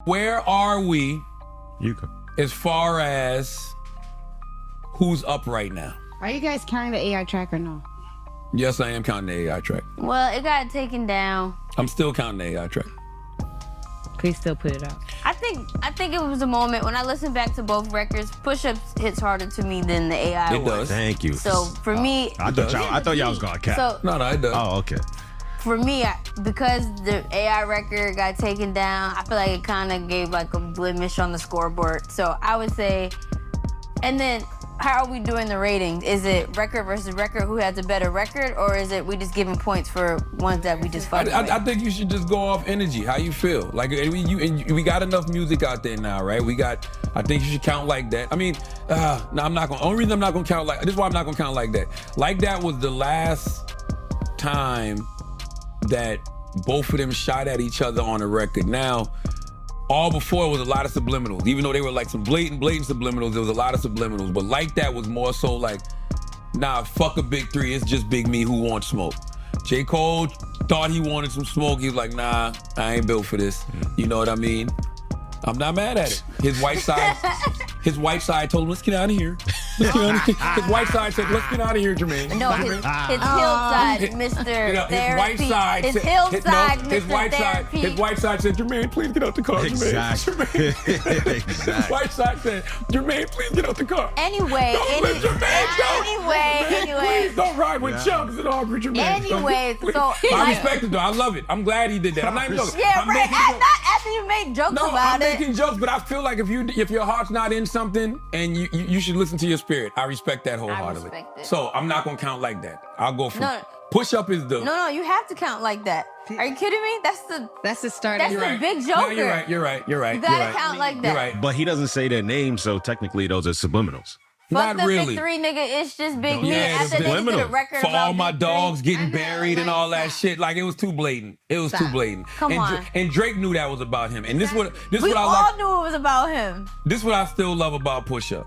Where are we You go. as far as who's up right now? Are you guys counting the AI track or no? Yes, I am counting the AI track. Well, it got taken down. I'm still counting the AI track. Please still put it out. I think it was a moment when I listened back to both records. Push-ups hits harder to me than the AI It was. does. Thank you. So for me, I thought y'all was gonna cap. So No, it does. Oh, okay. for me, because the AI record got taken down, I feel like it kind of gave like a blemish on the scoreboard. So I would say, and then how are we doing the ratings? Is it record versus record? Who has a better record, or is it we just giving points for ones that we just fucking with? I think you should just go off energy, how you feel. Like we got enough music out there now, right? I think you should count like that. I mean, no, I'm not gonna. Only reason I'm not gonna count like this is why I'm not gonna count like that. Like that was the last time that both of them shot at each other on a record. Now, all before was a lot of subliminals. Even though they were like some blatant subliminals, there was a lot of subliminals. But like that was more so like, nah, fuck a big three, it's just Big Me who wants smoke. J. Cole thought he wanted some smoke. He was like, nah, I ain't built for this. You know what I mean? I'm not mad at it. His white side told him, let's get out of here. Let's get out of here. His white side said, let's get out of here, Jermaine. No, his hillside, Mr. Therapy. His hillside, Mr. Therapy. His white side said, Jermaine, please get out the car, Exactly. Jermaine. Exactly. His white side said, Jermaine, please get out the car. Anyway, Please don't ride with chumps and all, Jermaine. Anyway, Please. so I respect it though. I love it. I'm glad he did that. I'm not even joking. yeah, I'm right. making Not jokes. after you make jokes No, about I'm it. making jokes, but I feel like if your heart's not in something, and you should listen to your spirit. I respect that wholeheartedly. respect it. So I'm not gonna count like that. I'll go for No. push up is the. No, you have to count like that. Are you kidding me? That's the start. That's of the it. big No, joker. you're right. You're right. You're right. You gotta you're right. count like that. You're right. But he doesn't say their names, so technically those are subliminals. Fuck Not the really. big three, nigga. It's just Big Me. Yeah, After it's they did a subliminal. record For about all my Big Three. dogs getting I know, buried and like, all that stop. shit, like it was too blatant. It was too Stop. blatant. Come and, on. And Drake knew that was about him. And this what We I all like. knew it was about him. This what I still love about Push Up.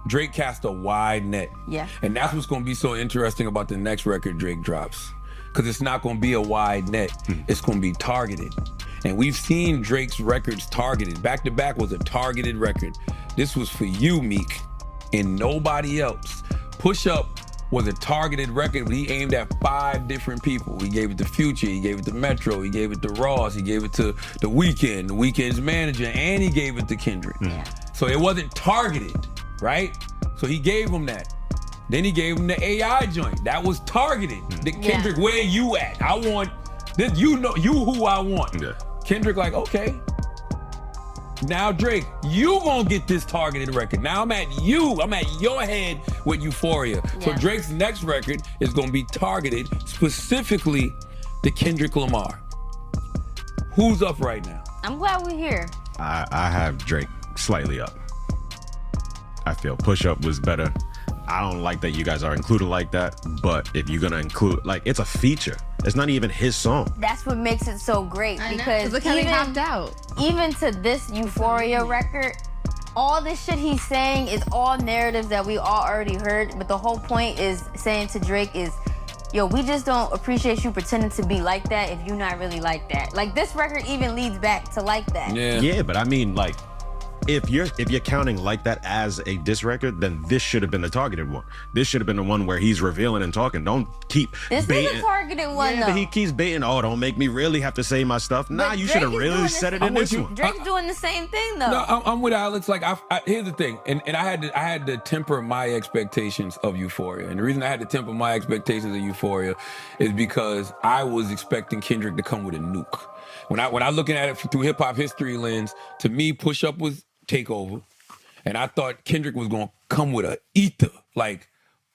Drake cast a wide net. Yeah. And that's what's gonna be so interesting about the next record Drake drops. Cause it's not gonna be a wide net. It's gonna be targeted. And we've seen Drake's records targeted. Back to Back was a targeted record. This was for you, Meek, and nobody else. Push Up was a targeted record, but he aimed at 5 different people. He gave it to Future, he gave it to Metro, he gave it to Ross, he gave it to The Weeknd, The Weeknd's manager, and he gave it to Kendrick. So it wasn't targeted, right? So he gave him that. Then he gave him the AI joint. That was targeted. The Kendrick, where you at? I want this. You know, you who I want. Yeah. Kendrick like, okay. Now Drake, you gonna get this targeted record. Now I'm at you. I'm at your head with Euphoria. So Yeah. Drake's next record is gonna be targeted specifically to Kendrick Lamar. Who's up right now? I'm glad we're here. I have Drake slightly up. I feel Push Up was better. I don't like that you guys are included like that, but if you're gonna include, like, it's a feature. It's not even his song. That's what makes it so great I know, because look how they hopped out. even to this Euphoria record, all this shit he's saying is all narratives that we all already heard. But the whole point is saying to Drake is, yo, we just don't appreciate you pretending to be like that if you're not really like that. Like this record even leads back to like that. Yeah, but I mean, like, if you're counting like that as a diss record, then this should have been the targeted one. This should have been the one where he's revealing and talking. Don't keep This baiting. is a targeted one Yeah, though. but he keeps baiting. Oh, don't make me really have to say my stuff. Nah, But you Drake should have is really doing said this- it in I'm with this you. one. Drake's doing the same thing though. No, I'm with Alex. Like, here's the thing, and I had to temper my expectations of Euphoria, and the reason I had to temper my expectations of Euphoria is because I was expecting Kendrick to come with a nuke. When I looking at it through hip hop history lens, to me, Push Up was Takeover, and I thought Kendrick was gonna come with a ether, like,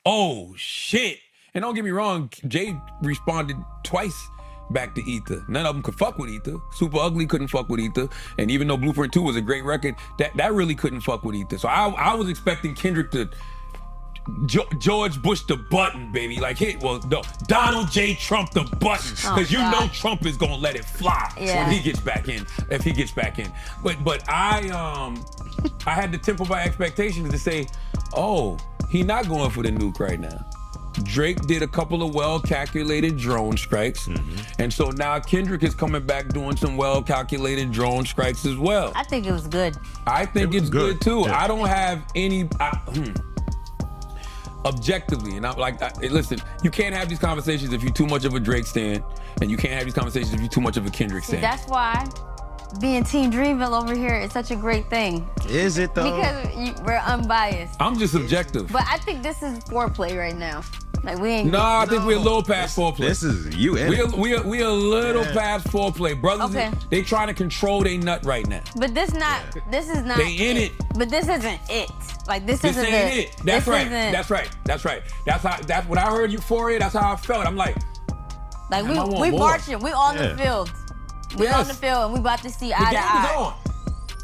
oh shit. And don't get me wrong, Jay responded twice back to Ether. None of them could fuck with Ether. Super Ugly couldn't fuck with Ether. And even though Blueprint 2 was a great record, that really couldn't fuck with Ether. So I was expecting Kendrick to George Bush the button, baby. Like, Donald J. Trump the button. Because you know Trump is gonna let it fly when he gets back in, if he gets back in. But I had to temper my expectations to say, oh, he not going for the nuke right now. Drake did a couple of well-calculated drone strikes. And so now Kendrick is coming back doing some well-calculated drone strikes as well. I think it was good. I think was it's good too. Yeah. I don't have any objectively, and I'm like, listen, you can't have these conversations if you're too much of a Drake stan, and you can't have these conversations if you're too much of a Kendrick See, stan. that's why being Team Dreamville over here is such a great thing. Is it though? Because we're unbiased. I'm just objective. But I think this is foreplay right now. Like we ain't. No, I think we're a little past foreplay. This is you in it. We a little past foreplay, brothers. Okay. They trying to control their nut right now. But this is not. They in it. But this isn't it. Like this This isn't ain't it. That's this right. isn't- That's right. That's when I heard Euphoria. That's how I felt. I'm like, Like I want we more. marching. We on the Yeah. field. We Yes. on the field and we about to see the eye game to is eye. on.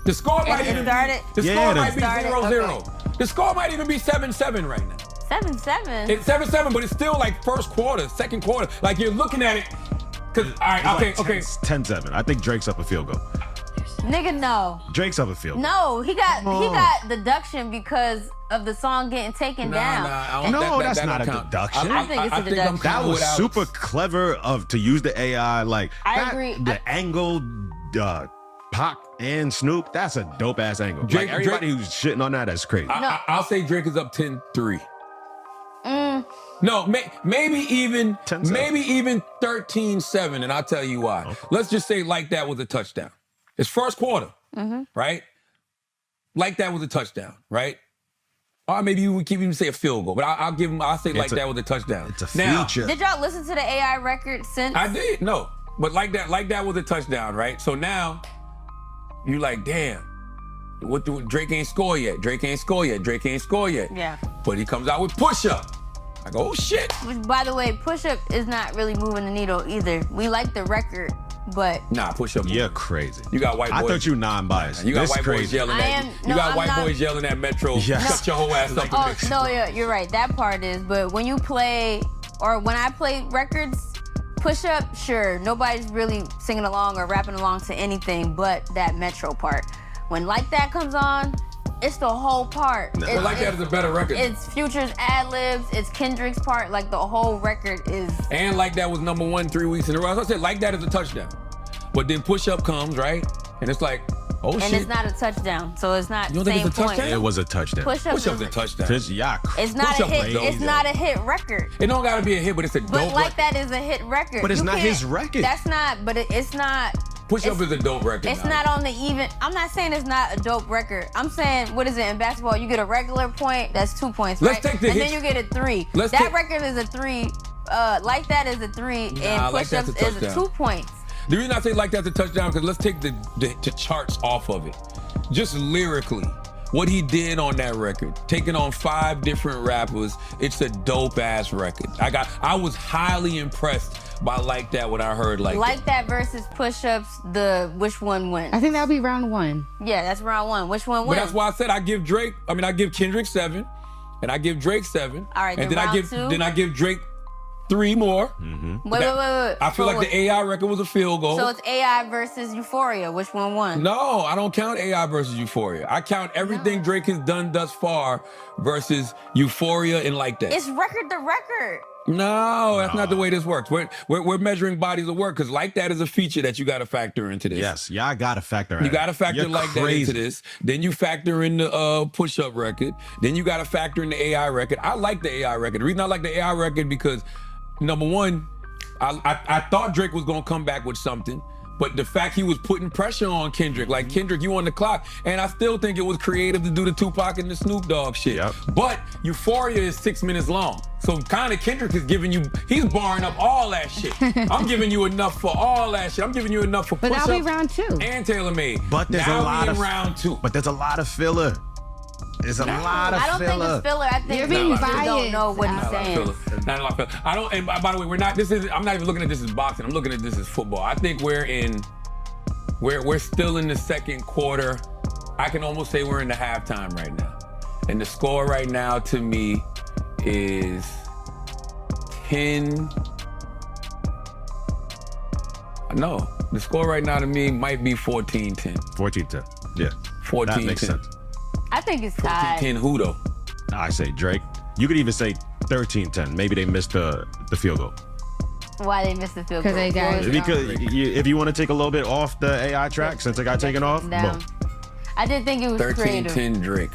The score might it even started? The Yeah, score it might be started? 0-0. The score might even be 7-7 right now. 7-7. It's 7-7, but it's still like first quarter, second quarter. Like you're looking at it. Cause all right, okay. 10-7. I think Drake's up a field goal. Nigga, no. Drake's up a field goal. No, he got on. deduction because of the song getting taken down. I don't- No, that's that not don't a count. deduction. I think it's a I'm deduction. That cool was with Alex. super clever to use the AI. Like I that- agree. The angle, Pac and Snoop. That's a dope ass angle. Drake- like everybody Drake- who's shitting on that's crazy. I'll say Drake is up 10-3. No, maybe even 10-7. 13-7, and I'll tell you why. Let's just say Like That was a touchdown. It's first quarter, right? Like That was a touchdown, right? Or maybe we can even say a field goal, but I'll give him. I'll say Like That was a touchdown. It's a Now, feature. Did y'all listen to the AI record since? I did, no, but Like That was a touchdown, right? So now you like, damn. Drake ain't score yet. Drake ain't score yet. Drake ain't score yet. Yeah. But he comes out with Push Up. I go, oh shit. Which, by the way, Push Up is not really moving the needle either. We like the record, but Nah, Push Up. You're crazy. You got white boys. I thought you non-biased. You got This white boys crazy. yelling I at am- you. no, You got I'm white not- boys yelling at Metro. Yes. Shut your whole ass up. oh no, you're right. That part is. But when you play, or when I play records, Push Up, sure, nobody's really singing along or rapping along to anything but that Metro part. When Like That comes on, it's the whole part. But Like That is a better record. It's Future's ad-libs, it's Kendrick's part, like the whole record is. And Like That was #1 3 weeks in a row. As I said, Like That is a touchdown. But then Push Up comes, right? And it's like, oh And shit. it's not a touchdown, so it's not You don't same think it's a point. touchdown? It was a touchdown. Push Up Push Up's is, a touchdown. it's not a Push-Up hit. was It's dope. not a hit record. It don't gotta be a hit, but it's a But dope Like record. That is a hit record. But it's You not can't- his record. That's not. But it's not. Push Up it's- is a dope record. It's now. not on the even. I'm not saying it's not a dope record. I'm saying, what is it in basketball? You get a regular point, that's 2 points, Let's right? take the and hits- then you get a 3. Let's That take- record is a 3. Like That is a 3, Nah, and Like Push Ups That's a is a touchdown. 2 points. The reason I say Like That's a touchdown, because let's take the charts off of it. Just lyrically, what he did on that record, taking on 5 different rappers, it's a dope ass record. I was highly impressed by Like That when I heard Like That versus Push Ups, which one wins? I think that'll be round 1. Yeah, that's round 1. Which one But wins? that's why I said I give Kendrick 7, and I give Drake 7. All right, and then round 2? I give Drake 3 more. Wait. I feel like the AI record was a field goal. So it's AI versus Euphoria. Which one won? No, I don't count AI versus Euphoria. I count everything Drake has done thus far versus Euphoria and Like That. It's record to record. No, that's not the way this works. We're measuring bodies of work because Like That is a feature that you got to factor into this. Yes, y'all got to factor in. You got to factor You're Like That crazy. into this. Then you factor in the Push Up record. Then you got to factor in the AI record. I like the AI record. The reason I like the AI record because number one, I thought Drake was gonna come back with something, but the fact he was putting pressure on Kendrick, like Kendrick, you on the clock, and I still think it was creative to do the Tupac and the Snoop Dogg shit. Yep. But Euphoria is 6 minutes long, so kind of Kendrick is giving you, he's barring up all that shit. I'm giving you enough for all that shit. I'm giving you enough for But Push that'll be Up round 2. and Taylor Made. But there's now a lot we of in round 2. But there's a lot of filler. There's a lot of I don't think filler. it's filler. I think You're people being just don't biased. know what he's Not a lot of saying. filler. Not a lot of filler. I don't. And by the way, we're not. I'm not even looking at this as boxing. I'm looking at this as football. I think we're still in the second quarter. I can almost say we're in the halftime right now, and the score right now to me is 10. No, the score right now to me might be 14-10. 14-10. Yeah. 14-10. That makes sense. I think it's tied. 14-10 who though? I say Drake. You could even say 13-10. Maybe they missed the field goal. Why they missed the field 'Cause goal? they got- Because if you want to take a little bit off the AI track, since it got taken off, Down. boom. I didn't think it was 13-10 creative. Drake.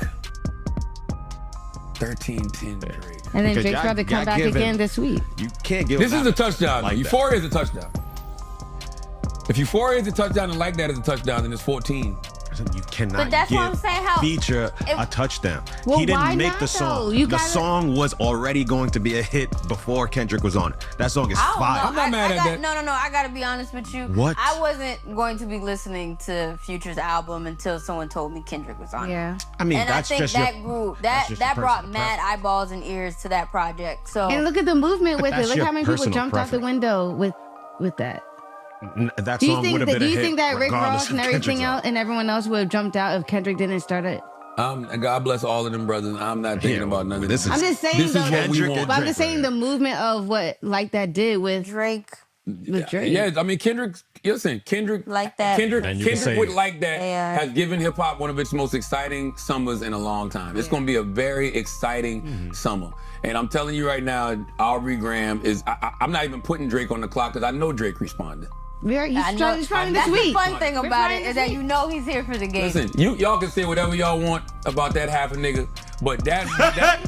13-10 Drake. And then Because Drake's about to come back given- again this week. You can't give This him is a that touchdown. like that. Euphoria is a touchdown. If Euphoria is a touchdown and like that is a touchdown, then it's 14. You cannot But that's what I'm give saying, how- feature if- a touchdown. Well, He didn't why make not, the song. though? You The gotta- song was already going to be a hit before Kendrick was on it. That song is I don't fire. know. I'm not mad at that. No. I gotta be honest with you. What? I wasn't going to be listening to Future's album until someone told me Kendrick was on it. Yeah. I mean, And I that's think just that your, grew that's that just your that brought personal mad preference. eyeballs and ears to that project. So And look at the movement with it. That's Look your how many people personal jumped out the preference. window with that. That Do you song think would have that? been Do a you hit think that Rick regardless Ross of and everything Kendrick's else album. and everyone else would have jumped out if Kendrick didn't start it? And God bless all of them brothers. I'm not thinking about none of this this. is- I'm just saying This though. is what we Kendrick want. and But I'm Drake just saying right the movement of what like that did with Drake Drake. Yeah, I mean Kendrick. Listen, Kendrick Like that. Kendrick, And you can Kendrick say- would like that. Yeah. Has given hip hop one of its most exciting summers in a long time. It's going to be a very exciting summer. And I'm telling you right now, Aubrey Graham is. I'm not even putting Drake on the clock because I know Drake responded. He's I know. trying this That's week. the fun thing about trying it this is that week. you know he's here for the game. Listen, y'all can say whatever y'all want about that half a nigga, but that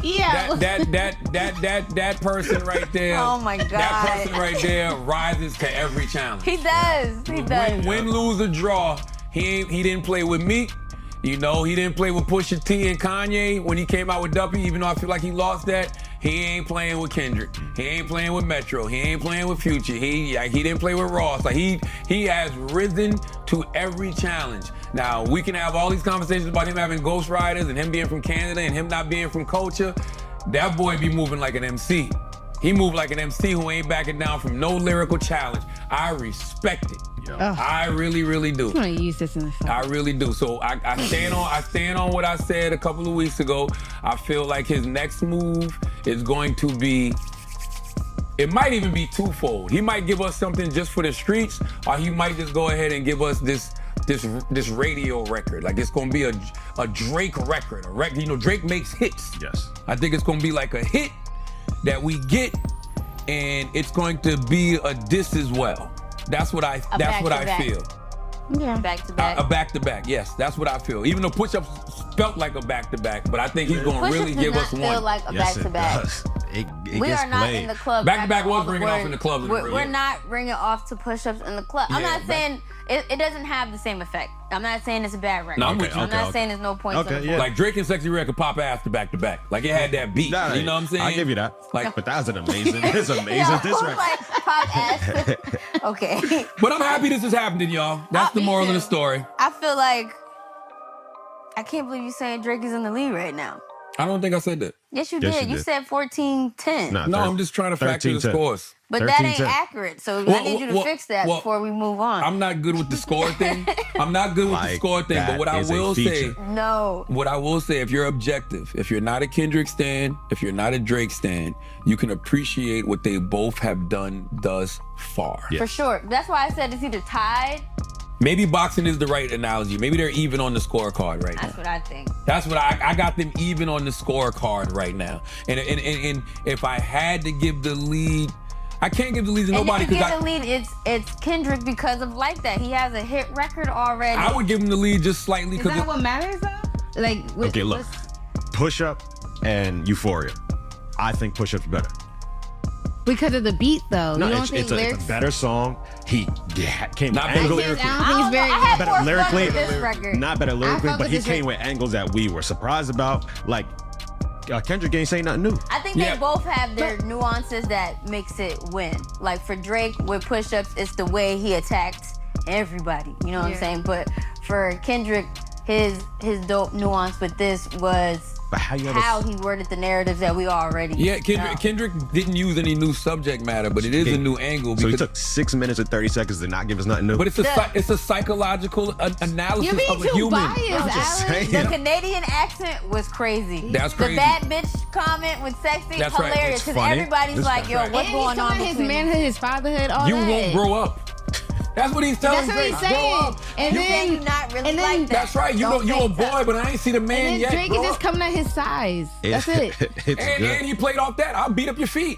Yeah. that person right there. Oh my God. That person right there rises to every challenge. He does. He does. Win, lose, or draw, he didn't play with me. You know, he didn't play with Pusha T and Kanye when he came out with Duppy, even though I feel like he lost that. He ain't playing with Kendrick. He ain't playing with Metro. He ain't playing with Future. He didn't play with Ross. Like he has risen to every challenge. Now, we can have all these conversations about him having ghostwriters and him being from Canada and him not being from culture. That boy be moving like an MC. He moved like an MC who ain't backing down from no lyrical challenge. I respect it. Yeah. I really, really do. I'm gonna use this in the fight. I really do. So I stand on what I said a couple of weeks ago. I feel like his next move is going to be, it might even be twofold. He might give us something just for the streets, or he might just go ahead and give us this radio record. Like it's gonna be a Drake record. You know, Drake makes hits. Yes. I think it's gonna be like a hit that we get, and it's going to be a diss as well. That's what I back-to-back. feel. Yeah. Back to back. A back-to-back, yes, that's what I feel. Even though push-ups felt like a back-to-back, but I think he's gonna really give us Feel one. like a Yes, back to it back. does. It We gets are not played. in the club. Back-to-back was all the ringing off words. in the clubs in the We're radio. not ringing off to push-ups in the club. I'm Yeah, not saying it doesn't have the same effect. I'm not saying it's a bad record. No, I'm with you. I'm not Okay. saying there's no points Okay, on the yeah. board. Like Drake and Sexy Red could pop ass to back-to-back. Like it had that beat. Nah, You know what I'm saying? I'll give you that. Like- but that was an amazing, it's amazing. Yeah, This I was record. like, pop ass. Okay. But I'm happy this is happening, y'all. That's the Me moral of too. the story. I feel like I can't believe you saying Drake is in the lead right now. I don't think I said that. Yes, you Yes, did. you You did. said 14-10. Nah, No, I'm just trying to factor the 13-10. scores. But that ain't 13-10. accurate. So I Well, need you to well, fix that well, before we move on. I'm not good with the score thing. I'm not good with the Like, score thing. But that what I is a will say, feature. No. what I will say, if you're objective, if you're not a Kendrick stan, if you're not a Drake stan, you can appreciate what they both have done thus far. Yeah. For sure. That's why I said it's either tied. Maybe boxing is the right analogy. Maybe they're even on the scorecard right now. That's what I think. That's what I got them even on the scorecard right now. And if I had to give the lead, I can't give the lead to nobody And if you because get the lead, it's Kendrick because of like that. He has a hit record already. I would give him the lead just slightly Is because that what matters though? Like, Okay, look. Push Up and Euphoria. I think Push Up's better. because of the beat though. No, you don't it's, think it's, a, lyrics? it's a better song. He came Not with better angles. lyrically. I don't I think don't it's know. very. I had Better more fun lyrically, with this record. not better lyrically, fuck but with he this came record. with angles that we were surprised about. Like Kendrick ain't saying nothing new. I think Yeah. they both have their nuances that makes it win. Like for Drake with push-ups, it's the way he attacked everybody. You know what I'm Yeah. saying? But for Kendrick, his dope nuance with this was But how you ever how he worded the narratives that we already yeah, know. Kendrick didn't use any new subject matter, but it is a new angle. So he Because, took 6 minutes and 30 seconds to not give us nothing new. but it's a psychological analysis You're being of a too human. biased, I'm just Alex. saying. The Canadian accent was crazy. That's crazy. The bad bitch comment with sexy, That's right. hilarious. It's Because funny. everybody's It's like, yo, right. what's And going he's on talking his between manhood, his fatherhood, all You that. won't grow up. That's what he's telling That's what Drake. he's Grow saying. up. And You then you not really and then- like that. That's right. You Don't know, you a make that. boy, but I ain't see the man and yet. then Drake Grow is just up. coming at his size. That's it. It's And good. he played off that. I'll beat up your feet.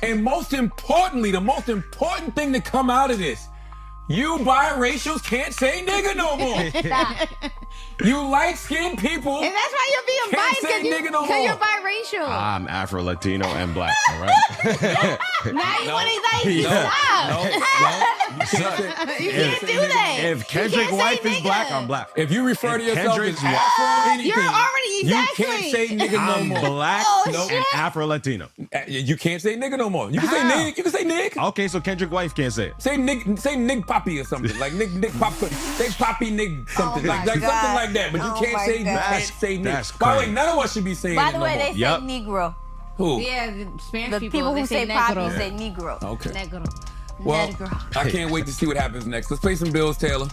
And most importantly, the most important thing to come out of this, you biracials can't say nigga no more. You light-skinned people. And that's why you're being Can't biased say nigga no because more. you're biracial. I'm Afro, Latino, and black. All right. now you want to like Yeah. stop. You can't do that. If You Kendrick can't say wife is nigga. black, I'm black. If you refer to If yourself as Kendrick's Afro or anything, You're already- exactly. you can't say nigga no I'm more. black Oh, and shit. Afro Latino. You can't say nigga no more. You can say How? nigga. You can say nigga. Okay, so Kendrick wife can't say it. Say nig poppy or something like nig pop. Say poppy nig something Oh like my something God. like that. But you Oh can't my say you God. can't say That's nigga. By the way, crazy. none of us should be saying By it the no way, more. they say Yup. Negro. Who? Yeah, the Spanish The people they who say negro. poppy say Negro. Okay. Negro. Well, Negro. I can't wait to see what happens next. Let's play some Bills, Taylor.